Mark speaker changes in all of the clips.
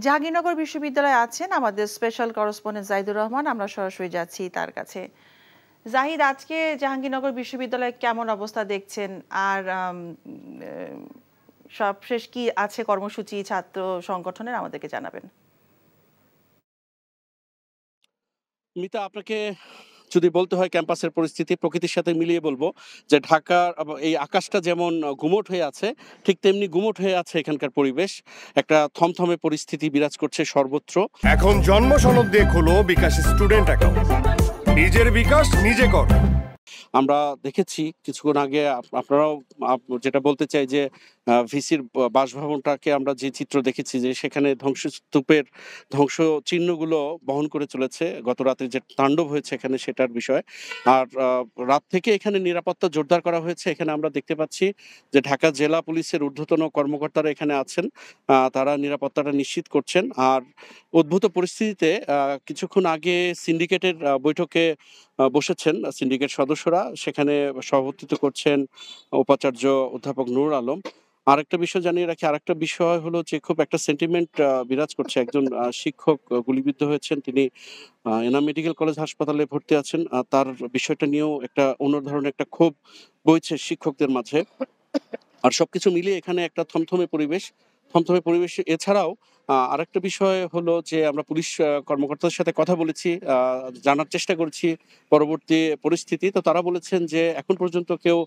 Speaker 1: জাহাঙ্গীরনগর বিশ্ববিদ্যালয়ে আছেন আমাদের স্পেশাল করেসপন্ডেন্ট জাহিদুর রহমান। আমরা সরাসরি যাচ্ছি তার কাছে। জাহিদ, আজকে জাহাঙ্গীরনগর বিশ্ববিদ্যালয়ে কেমন অবস্থা দেখছেন, আর সবশেষ কি আছে কর্মসূচি ছাত্র সংগঠনের, আমাদেরকে জানাবেন।
Speaker 2: মিতা, আপনাকে যদি বলতে হয় ক্যাম্পাসের পরিস্থিতি প্রকৃতির সাথে মিলিয়ে বলবো যে ঢাকার এই আকাশটা যেমন গুমোট হয়ে আছে, ঠিক তেমনি গুমোট হয়ে আছে এখানকার পরিবেশ। একটা থমথমে পরিস্থিতি বিরাজ করছে সর্বত্র।
Speaker 3: এখন জন্ম সনদ দিয়ে খোলো বিকাশ স্টুডেন্ট অ্যাকাউন্ট, নিজের বিকাশ নিজে কর।
Speaker 2: আমরা দেখেছি কিছুক্ষণ আগে, আপনারাও যেটা বলতে চাই যে ভিসির বাসভবনটাকে আমরা যে চিত্র দেখেছি যে সেখানে ধ্বংসস্তূপের ধ্বংস চিহ্নগুলো বহন করে চলেছে গত রাতে যে তাণ্ডব হয়েছে এখানে, সেটার বিষয়। আর রাত থেকে এখানে নিরাপত্তা জোরদার করা হয়েছে। এখানে আমরা দেখতে পাচ্ছি যে ঢাকা জেলা পুলিশের ঊর্ধ্বতন কর্মকর্তারা এখানে আছেন, তারা নিরাপত্তাটা নিশ্চিত করছেন। আর উদ্ভূত পরিস্থিতিতে কিছুক্ষণ আগে সিন্ডিকেটের বৈঠকে বসেছেন সিন্ডিকেট সদস্যরা, সেখানে সভাপতিত্ব করছেন উপাচার্য অধ্যাপক নুরুল আলম। আরেকটা বিষয় জানিয়ে রাখি, আরেকটা বিষয় হলো যে খুব একটা সেন্টিমেন্ট বিরাজ করছে। একজন শিক্ষক গুলিবিদ্ধ হয়েছেন, তিনি এনাম মেডিকেল কলেজ হাসপাতালে ভর্তি আছেন। তার বিষয়টা নিয়েও একটা অন্য ধরনের একটা ক্ষোভ বইছে শিক্ষকদের মাঝে। আর সবকিছু মিলিয়ে এখানে একটা থমথমে পরিবেশ। এছাড়াও আরেকটা বিষয় হলো যে আমরা পুলিশ কর্মকর্তাদের সাথে কথা বলেছি, জানার চেষ্টা করেছি পরবর্তী পরিস্থিতি। তো তারা বলেছেন যে এখন পর্যন্ত কেউ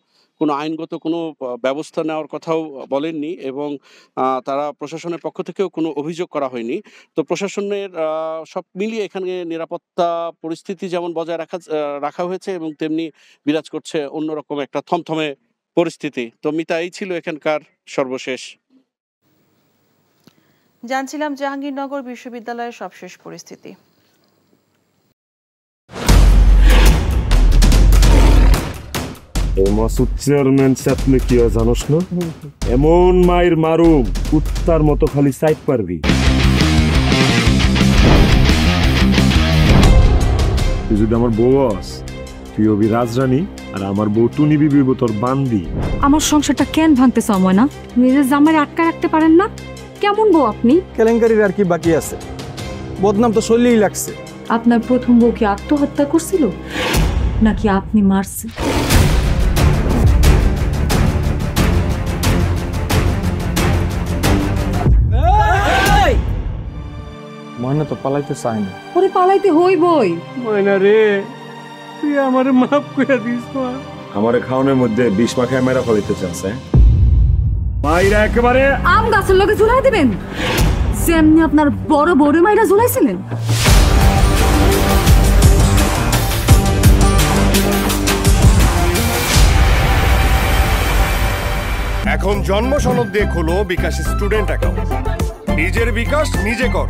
Speaker 2: কোনো আইনগত কোনো ব্যবস্থা নেওয়ার কথাও বলেননি, এবং তারা প্রশাসনের পক্ষ থেকেও কোনো অভিযোগ করা হয়নি। তো প্রশাসনের সব মিলিয়ে এখানে নিরাপত্তা পরিস্থিতি যেমন বজায় রাখা হয়েছে, এবং তেমনি বিরাজ করছে অন্যরকম একটা থমথমে পরিস্থিতি। তো মিতা, এই ছিল এখানকার সর্বশেষ।
Speaker 1: জানছিলাম জাহাঙ্গীরনগর বিশ্ববিদ্যালয়ের সবশেষ পরিস্থিতি।
Speaker 4: মাসুদ চেয়ারম্যান চাপলে কি জানোস না, এমন মায়ের মারুম কুত্তার মতো খালি সাইড পারবি। তুই যদি আমার বউ আস, তুই হবি রাজরানী, আর আমার বউ টুনি বিবি তোর বান্দি।
Speaker 5: আমার সংসারটা কেন ভাঙতে সময় না? নিজের জামাই আটকা রাখতে পারেন না? কেমন বউ আপনি?
Speaker 6: কেলেঙ্কারির আর কি বাকি আছে? বদনাম তো শৈলেই লাগছে।
Speaker 5: আপনার প্রথম বউ কি আত্মহত্যা করছিল নাকি আপনি মারছেন?
Speaker 6: ময়না তো পালাইতে চায় না।
Speaker 5: ওরে পালাইতে হইবই।
Speaker 6: ময়না রে, তুই আমারে মাফ করে দিস।
Speaker 4: আমারে খাওয়ানোর মধ্যে বিষ মাখায় মেরা ফলাইতে চাচ্ছে। মাইরা একেবারে
Speaker 5: আম গাছের লগে ঝুলাই দিবেন, যেমনি আপনার বড় বড় মাইরা ঝুলাইছিলেন।
Speaker 3: এখন জন্ম সনদ দিয়ে খোলো বিকাশ স্টুডেন্ট অ্যাকাউন্ট, নিজের বিকাশ নিজে কর।